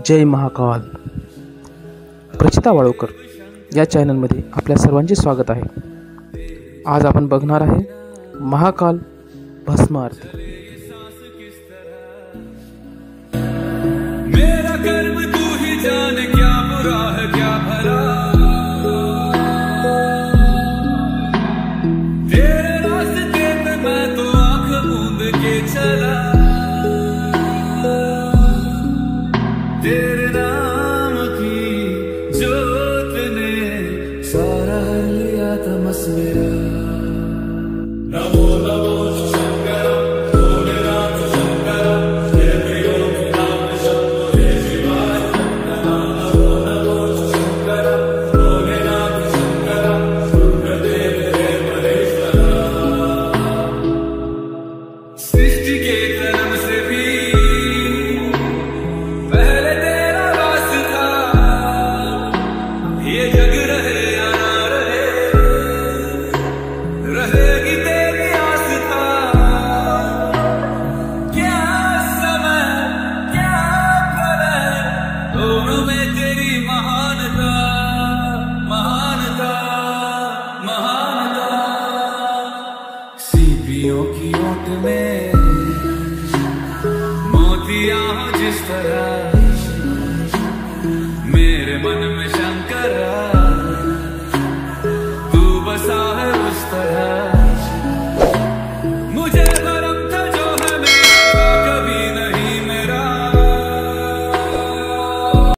जय महाकाल. प्रचिता वाळूकर या चॅनलमध्ये आपल्या सर्वांचे स्वागत आहे. आज आपण बघणार आहे महाकाल भस्म आरती. मेरा कर्म तू ही जाने, क्या बुरा है क्या भला, तेरे रास्ते पे मैं तो आंख मूंद के चला, तेरे नाम की जोत ने सारा लिया तमस मेरा. नमो नमो शंकर, भोलेनाथ शंकर, जय प्रियो नाम शंभो जय शिवाय. नमो नमो शंकर, भोलेनाथ शंकर, रुद्रदेव जय महेश्वरा. सृष्टि के जन्म से भी पहले तेरा वास था, ये जग रहे या ना रहे, रहेगी तेरी आस्था. क्या समय क्या प्रलय, दोनों में तेरी महानता महानता महानता. सीपियों की ओट में मोतियां हो जिस तरह,